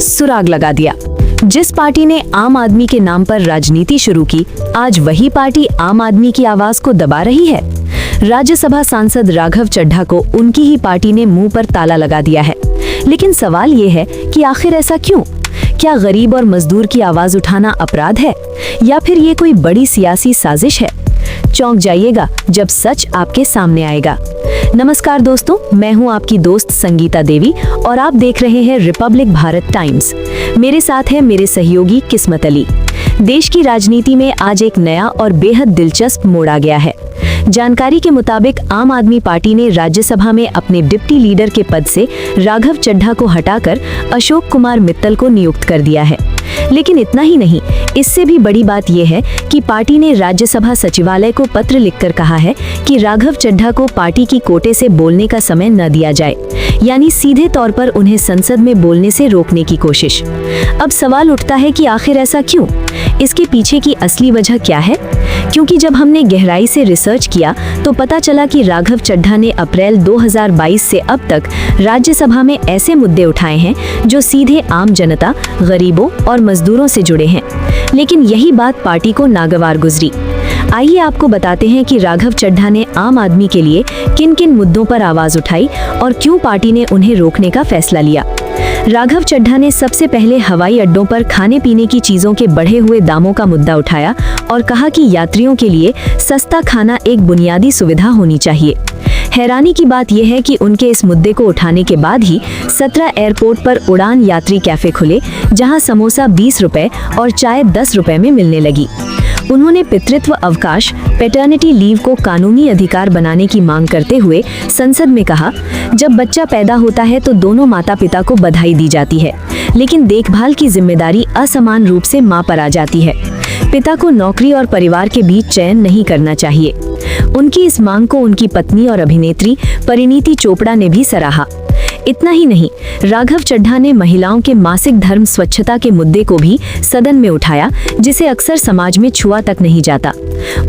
सुराग लगा दिया। जिस पार्टी ने आम आदमी के नाम पर राजनीति शुरू की, आज वही पार्टी आम आदमी की आवाज को दबा रही है। राज्यसभा सांसद राघव चड्ढा को उनकी ही पार्टी ने मुंह पर ताला लगा दिया है। लेकिन सवाल ये है कि आखिर ऐसा क्यों? क्या गरीब और मजदूर की आवाज उठाना अपराध है या फिर ये कोई बड़ी सियासी साजिश है? चौंक जाइएगा जब सच आपके सामने आएगा। नमस्कार दोस्तों, मैं हूं आपकी दोस्त संगीता देवी और आप देख रहे हैं रिपब्लिक भारत टाइम्स। मेरे साथ है मेरे सहयोगी किस्मत अली। देश की राजनीति में आज एक नया और बेहद दिलचस्प मोड़ आ गया है। जानकारी के मुताबिक आम आदमी पार्टी ने राज्यसभा में अपने डिप्टी लीडर के पद से राघव चड्ढा को हटाकर अशोक कुमार मित्तल को नियुक्त कर दिया है। लेकिन इतना ही नहीं, इससे भी बड़ी बात यह है कि पार्टी ने राज्यसभा सचिवालय को पत्र लिखकर कहा है कि राघव चड्ढा को पार्टी की कोटे से बोलने का समय न दिया जाए, यानी सीधे तौर पर उन्हें संसद में बोलने से रोकने की कोशिश। अब सवाल उठता है कि आखिर ऐसा क्यों? इसके पीछे की असली वजह क्या है? क्योंकि जब हमने गहराई से रिसर्च किया तो पता चला कि राघव चड्ढा ने अप्रैल 2022 से अब तक राज्यसभा में ऐसे मुद्दे उठाए हैं जो सीधे आम जनता, गरीबों और मजदूरों से जुड़े हैं। लेकिन यही बात पार्टी को नागवार गुजरी। आइए आपको बताते हैं कि राघव चड्ढा ने आम आदमी के लिए किन किन मुद्दों पर आवाज उठाई और क्यों पार्टी ने उन्हें रोकने का फैसला लिया। राघव चड्ढा ने सबसे पहले हवाई अड्डों पर खाने पीने की चीजों के बढ़े हुए दामों का मुद्दा उठाया और कहा कि यात्रियों के लिए सस्ता खाना एक बुनियादी सुविधा होनी चाहिए। हैरानी की बात यह है कि उनके इस मुद्दे को उठाने के बाद ही 17 एयरपोर्ट पर उड़ान यात्री कैफे खुले, जहां समोसा 20 रुपए और चाय 10 रुपए में मिलने लगी। उन्होंने पितृत्व अवकाश, पैटर्निटी लीव को कानूनी अधिकार बनाने की मांग करते हुए संसद में कहा, जब बच्चा पैदा होता है तो दोनों माता पिता को बधाई दी जाती है, लेकिन देखभाल की जिम्मेदारी असमान रूप से मां पर आ जाती है। पिता को नौकरी और परिवार के बीच चयन नहीं करना चाहिए। उनकी इस मांग को उनकी पत्नी और अभिनेत्री परिणीति चोपड़ा ने भी सराहा। इतना ही नहीं, राघव चड्ढा ने महिलाओं के मासिक धर्म स्वच्छता के मुद्दे को भी सदन में उठाया, जिसे अक्सर समाज में छुआ तक नहीं जाता।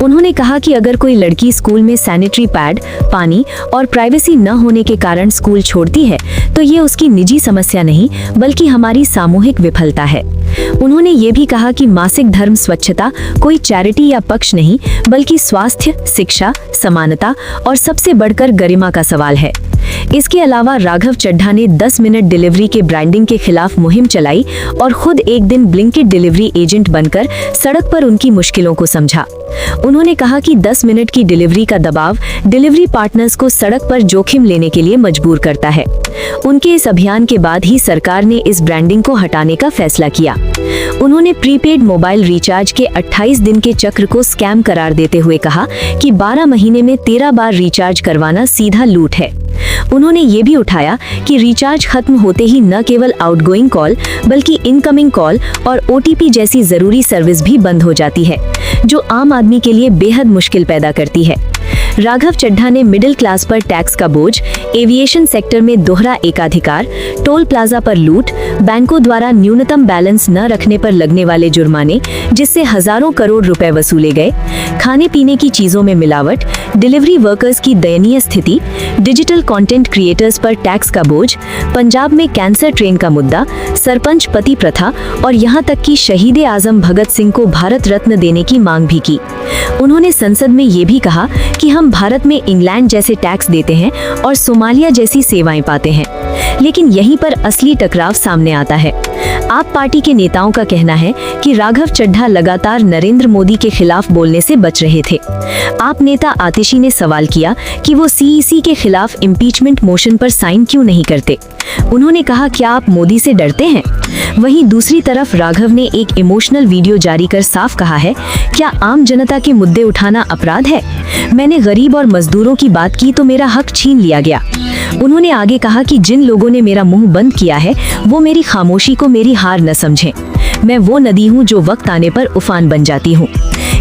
उन्होंने कहा कि अगर कोई लड़की स्कूल में सैनिटरी पैड, पानी और प्राइवेसी न होने के कारण स्कूल छोड़ती है तो ये उसकी निजी समस्या नहीं बल्कि हमारी सामूहिक विफलता है। उन्होंने ये भी कहा कि मासिक धर्म स्वच्छता कोई चैरिटी या पक्ष नहीं बल्कि स्वास्थ्य, शिक्षा, समानता और सबसे बढ़कर गरिमा का सवाल है। इसके अलावा राघव चड्ढा ने 10 मिनट डिलीवरी के ब्रांडिंग के खिलाफ मुहिम चलाई और खुद एक दिन ब्लिंकिट डिलीवरी एजेंट बनकर सड़क पर उनकी मुश्किलों को समझा। उन्होंने कहा कि 10 मिनट की डिलीवरी का दबाव डिलीवरी पार्टनर्स को सड़क पर जोखिम लेने के लिए मजबूर करता है। उनके इस अभियान के बाद ही सरकार ने इस ब्रांडिंग को हटाने का फैसला किया। उन्होंने प्रीपेड मोबाइल रिचार्ज के 28 दिन के चक्र को स्कैम करार देते हुए कहा कि 12 महीने में 13 बार रिचार्ज करवाना सीधा लूट है। उन्होंने ये भी उठाया कि रिचार्ज खत्म होते ही न केवल आउटगोइंग कॉल बल्कि इनकमिंग कॉल और OTP जैसी जरूरी सर्विस भी बंद हो जाती है, जो आम आदमी के लिए बेहद मुश्किल पैदा करती है। राघव चड्ढा ने मिडिल क्लास पर टैक्स का बोझ, एविएशन सेक्टर में दोहरा एकाधिकार, टोल प्लाजा पर लूट, बैंकों द्वारा न्यूनतम बैलेंस न रखने पर लगने वाले जुर्माने जिससे हजारों करोड़ रुपए वसूले गए, खाने पीने की चीजों में मिलावट, डिलीवरी वर्कर्स की दयनीय स्थिति, डिजिटल कंटेंट क्रिएटर्स पर टैक्स का बोझ, पंजाब में कैंसर ट्रेन का मुद्दा, सरपंच पति प्रथा और यहाँ तक कि शहीद आजम भगत सिंह को भारत रत्न देने की मांग भी की। उन्होंने संसद में ये भी कहा कि हम भारत में इंग्लैंड जैसे टैक्स देते हैं और सोमालिया जैसी सेवाएं पाते हैं। लेकिन यहीं पर असली टकराव सामने आता है। आप पार्टी के नेताओं का कहना है कि राघव चड्ढा लगातार नरेंद्र मोदी के खिलाफ बोलने से बच रहे थे। आप नेता आतिशी ने सवाल किया कि वो CEC के खिलाफ इम्पीचमेंट मोशन पर साइन क्यों नहीं करते। उन्होंने कहा, क्या आप मोदी से डरते हैं? वहीं दूसरी तरफ राघव ने एक इमोशनल वीडियो जारी कर साफ कहा है, क्या आम जनता के मुद्दे उठाना अपराध है? मैंने गरीब और मजदूरों की बात की तो मेरा हक छीन लिया गया। उन्होंने आगे कहा कि जिन लोगों ने मेरा मुंह बंद किया है वो मेरी खामोशी को मेरी हार न समझें। मैं वो नदी हूँ जो वक्त आने पर उफान बन जाती हूँ।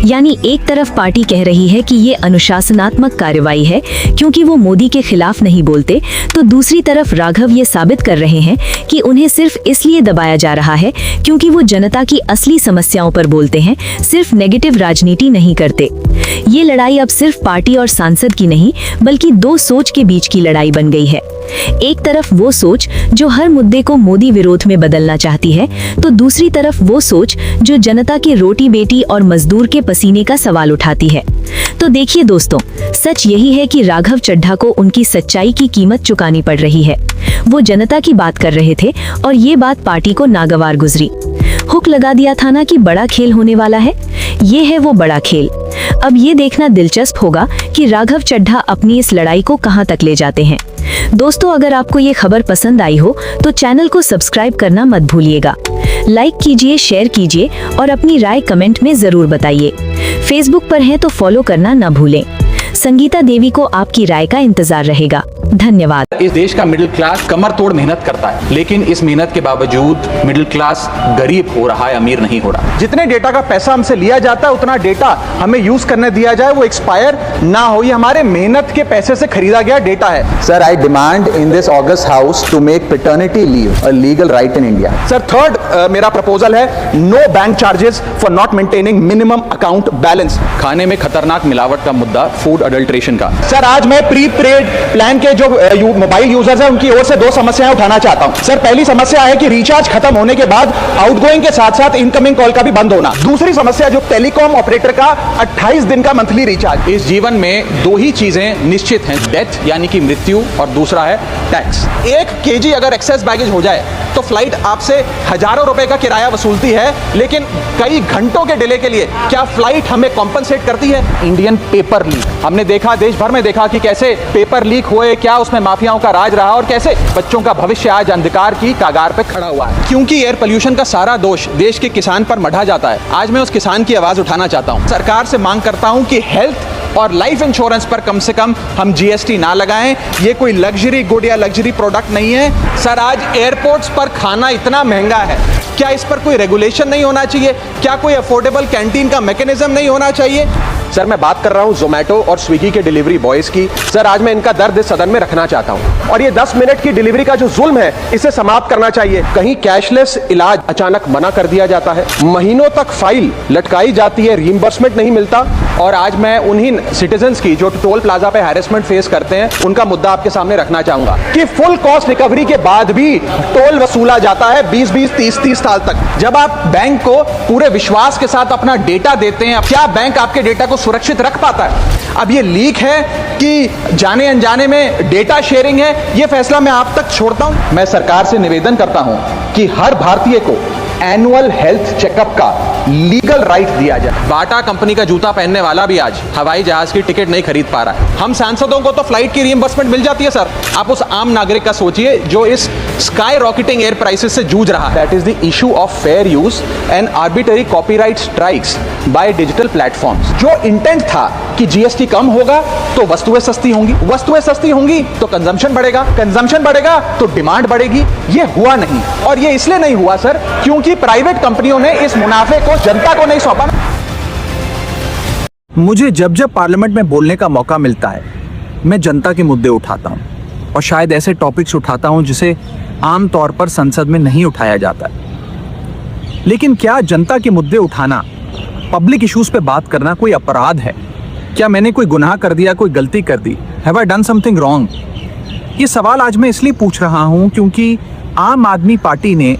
यानी एक तरफ पार्टी कह रही है कि ये अनुशासनात्मक कार्रवाई है क्योंकि वो मोदी के खिलाफ नहीं बोलते, तो दूसरी तरफ राघव ये साबित कर रहे हैं कि उन्हें सिर्फ इसलिए दबाया जा रहा है क्योंकि वो जनता की असली समस्याओं पर बोलते हैं, सिर्फ नेगेटिव राजनीति नहीं करते। ये लड़ाई अब सिर्फ पार्टी और सांसद की नहीं बल्कि दो सोच के बीच की लड़ाई बन गई है। एक तरफ वो सोच जो हर मुद्दे को मोदी विरोध में बदलना चाहती है, तो दूसरी तरफ वो सोच जो जनता के रोटी बेटी और मजदूर के पसीने का सवाल उठाती है। तो देखिए दोस्तों, सच यही है कि राघव चड्ढा को उनकी सच्चाई की कीमत चुकानी पड़ रही है। वो जनता की बात कर रहे थे और ये बात पार्टी को नागवार गुजरी। हुक लगा दिया था ना कि बड़ा खेल होने वाला है। ये है वो बड़ा खेल। अब ये देखना दिलचस्प होगा कि राघव चड्ढा अपनी इस लड़ाई को कहां तक ले जाते हैं। दोस्तों, अगर आपको ये खबर पसंद आई हो तो चैनल को सब्सक्राइब करना मत भूलिएगा। लाइक कीजिए, शेयर कीजिए और अपनी राय कमेंट में जरूर बताइए। फेसबुक पर हैं तो फॉलो करना न भूलें। संगीता देवी को आपकी राय का इंतजार रहेगा। धन्यवाद। इस देश का मिडिल क्लास कमर तोड़ मेहनत करता है, लेकिन इस मेहनत के बावजूद मिडिल क्लास गरीब हो रहा है, अमीर नहीं हो रहा। जितने डेटा का पैसा हमसे लिया जाता है उतना डेटा हमें यूज करने दिया जाए, वो एक्सपायर ना हो। ये हमारे मेहनत के पैसे से खरीदा गया डेटा है। Sir, I demand in this August House to make paternity leave a legal right in India. Sir, third मेरा प्रपोजल है no bank charges for not maintaining minimum account balance. खाने में खतरनाक मिलावट का मुद्दा, फूड अडल्ट्रेशन का। सर, आज मैं प्री पेड प्लान के जो मोबाइल यूजर्स हैं उनकी ओर से दो समस्याएं उठाना चाहता हूं। सर, पहली समस्या है कि रिचार्ज खत्म होने के बाद आउटगोइंग के साथ साथ इनकमिंग कॉल का भी बंद होना। दूसरी समस्या जो टेलीकॉम ऑपरेटर का 28 दिन का मंथली रिचार्ज। इस जीवन में दो ही चीजें निश्चित हैं, डेथ यानी कि मृत्यु, और दूसरा है टैक्स। 1 kg अगर एक्सेस बैगेज हो जाए तो फ्लाइट आपसे हजारों रुपए का किराया वसूलती है, लेकिन कई घंटों के डिले के लिए क्या फ्लाइट हमें कॉम्पनसेट करती है? इंडियन पेपर लीक हमने देखा, देश भर में देखा कि कैसे पेपर लीक हुए, क्या उसमें माफियाओं का राज रहा और कैसे बच्चों का भविष्य आज अंधकार की कागार पे खड़ा हुआ है। क्योंकि एयर पोल्यूशन का सारा दोष देश के किसान पर मढ़ा जाता है। आज मैं उस किसान की आवाज उठाना चाहता हूं। सरकार से मांग करता हूं कि हेल्थ और लाइफ इंश्योरेंस पर कम से कम हम जीएसटी ना लगाएं। ये कोई लग्जरी गुड या लग्जरी प्रोडक्ट नहीं है। सर, आज एयरपोर्ट्स पर खाना इतना महंगा है, क्या इस पर कोई रेगुलेशन नहीं होना चाहिए? क्या कोई अफोर्डेबल कैंटीन का मैकेनिज्म नहीं होना चाहिए? सर, मैं बात कर रहा हूं जोमेटो और स्विगी के डिलीवरी बॉयज की। सर, आज मैं इनका दर्द इस सदन में रखना चाहता हूं और ये 10 मिनट की डिलीवरी का जो जुल्म है इसे समाप्त करना चाहिए। कहीं कैशलेस इलाज अचानक मना कर दिया जाता है, महीनों तक फाइल लटकाई जाती है, रीइंबर्समेंट नहीं मिलता। और आज मैं उन्हीं सिटीजन्स की जो टोल प्लाजा पे हैरेसमेंट फेस करते हैं उनका मुद्दा आपके सामने रखना चाहूंगा कि फुल कॉस्ट रिकवरी के बाद भी टोल वसूला जाता है 20-20, 30-30 साल तक। जब आप बैंक को पूरे विश्वास के साथ अपना डेटा देते हैं, क्या बैंक आपके डेटा को सुरक्षित रख पाता है? अब ये लीक है कि जाने अनजाने में डेटा शेयरिंग है, ये फैसला मैं आप तक छोड़ता हूं। मैं सरकार से निवेदन करता हूं कि हर भारतीय को एनुअल हेल्थ चेकअप का लीगल राइट दिया जाए। बाटा कंपनी का जूता पहनने वाला भी आज हवाई जहाज की टिकट नहीं खरीद पा रहा है। हम सांसदों को तो फ्लाइट की रीइंबर्समेंट मिल जाती है सर, आप उस आम नागरिक का सोचिए जो इस स्काई रॉकेटिंग एयर प्राइसेस से जूझ रहा है। That is the issue of fair use and arbitrary copyright strikes by digital platforms. जो इंटेंट था कि जीएसटी कम होगा तो वस्तुएं सस्ती होंगी, वस्तुएं सस्ती होंगी तो कंजम्पशन बढ़ेगा, कंजम्पशन बढ़ेगा तो डिमांड बढ़ेगी। ये हुआ नहीं, और ये इसलिए नहीं हुआ सर क्योंकि प्राइवेट कंपनियों ने इस मुनाफे को जनता को नहीं सौंपा। मुझे जब जब पार्लियामेंट में बोलने का मौका मिलता है मैं जनता के मुद्दे उठाता हूं और शायद ऐसे टॉपिक्स उठाता हूं जिसे आमतौर पर संसद में नहीं उठाया जाता है। लेकिन क्या जनता के मुद्दे उठाना, पब्लिक इश्यूज पे बात करना कोई अपराध है? क्या मैंने कोई गुनाह कर दिया, कोई गलती कर दी? Have I done something wrong? ये सवाल आज मैं इसलिए पूछ रहा हूं क्योंकि आम आदमी पार्टी ने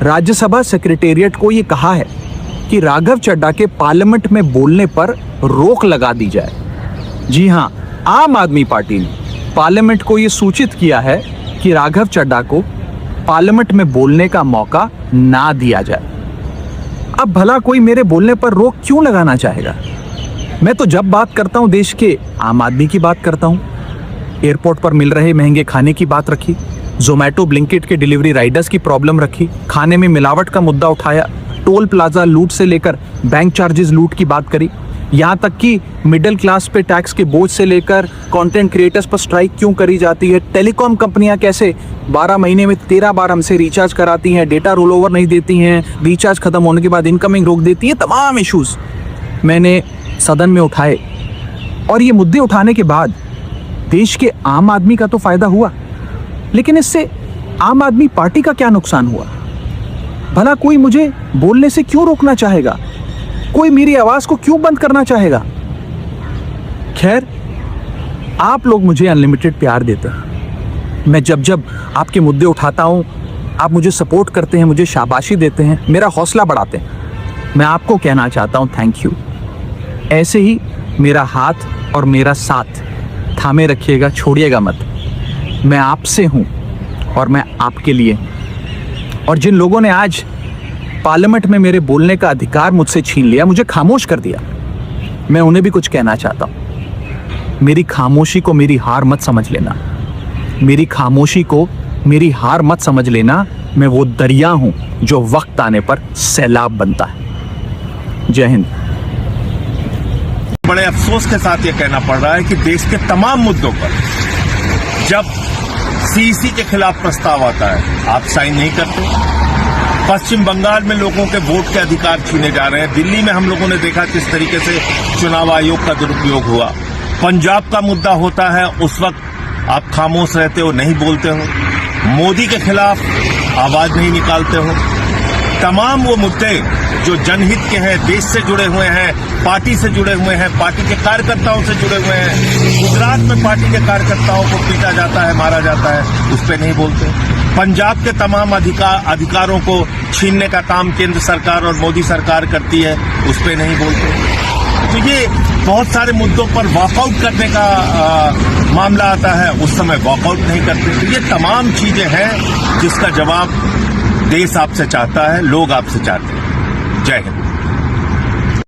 राज्यसभा सेक्रेटेरिएट को ये कहा है कि राघव चड्ढा के पार्लियामेंट में बोलने पर रोक लगा दी जाए। जी हां, आम आदमी पार्टी ने पार्लियामेंट को ये सूचित किया है कि राघव चड्ढा को पार्लियामेंट में बोलने का मौका ना दिया जाए। अब भला कोई मेरे बोलने पर रोक क्यों लगाना चाहेगा? मैं तो जब बात करता हूं देश के आम आदमी की बात करता हूं। एयरपोर्ट पर मिल रहे महंगे खाने की बात रखी, जोमेटो ब्लिंकिट के डिलीवरी राइडर्स की प्रॉब्लम रखी, खाने में मिलावट का मुद्दा उठाया, टोल प्लाजा लूट से लेकर बैंक चार्जेस लूट की बात करी, यहाँ तक कि मिडिल क्लास पे टैक्स के बोझ से लेकर कंटेंट क्रिएटर्स पर स्ट्राइक क्यों करी जाती है, टेलीकॉम कंपनियां कैसे 12 महीने में 13 बार हमसे रिचार्ज कराती हैं, डेटा रोल ओवर नहीं देती हैं, रिचार्ज खत्म होने के बाद इनकमिंग रोक देती हैं, तमाम इश्यूज मैंने सदन में उठाए, और ये मुद्दे उठाने के बाद देश के आम आदमी का तो फायदा हुआ, लेकिन इससे आम आदमी पार्टी का क्या नुकसान हुआ? भला कोई मुझे बोलने से क्यों रोकना चाहेगा? कोई मेरी आवाज को क्यों बंद करना चाहेगा? खैर, आप लोग मुझे अनलिमिटेड प्यार देते हैं। मैं जब जब आपके मुद्दे उठाता हूं, आप मुझे सपोर्ट करते हैं, मुझे शाबाशी देते हैं, मेरा हौसला बढ़ाते हैं। मैं आपको कहना चाहता हूं थैंक यू। ऐसे ही मेरा हाथ और मेरा साथ थामे रखिएगा, छोड़िएगा मत। मैं आपसे हूं और मैं आपके लिए हूं। और जिन लोगों ने आज पार्लियामेंट में मेरे बोलने का अधिकार मुझसे छीन लिया, मुझे खामोश कर दिया, मैं उन्हें भी कुछ कहना चाहता हूं। मेरी खामोशी को मेरी हार मत समझ लेना। मेरी खामोशी को मेरी हार मत समझ लेना। मैं वो दरिया हूं जो वक्त आने पर सैलाब बनता है। जय हिंद। बड़े अफसोस के साथ ये कहना पड़ रहा है कि देश के तमाम मुद्दों पर जब सीईसी के खिलाफ प्रस्ताव आता है, आप साइन नहीं करते। पश्चिम बंगाल में लोगों के वोट के अधिकार छीने जा रहे हैं। दिल्ली में हम लोगों ने देखा किस तरीके से चुनाव आयोग का दुरुपयोग हुआ। पंजाब का मुद्दा होता है, उस वक्त आप खामोश रहते हो, नहीं बोलते हो। मोदी के खिलाफ आवाज नहीं निकालते हो। तमाम वो मुद्दे जो जनहित के हैं, देश से जुड़े हुए हैं, पार्टी से जुड़े हुए हैं, पार्टी के कार्यकर्ताओं से जुड़े हुए हैं। गुजरात में पार्टी के कार्यकर्ताओं को पीटा जाता है, मारा जाता है, उस पर नहीं बोलते। पंजाब के तमाम अधिकारों को छीनने का काम केंद्र सरकार और मोदी सरकार करती है, उस पर नहीं बोलते। तो ये बहुत सारे मुद्दों पर वॉकआउट करने का मामला आता है, उस समय वॉकआउट नहीं करते। तो ये तमाम चीजें हैं जिसका जवाब देश आपसे चाहता है, लोग आपसे चाहते हैं। जय हिंद।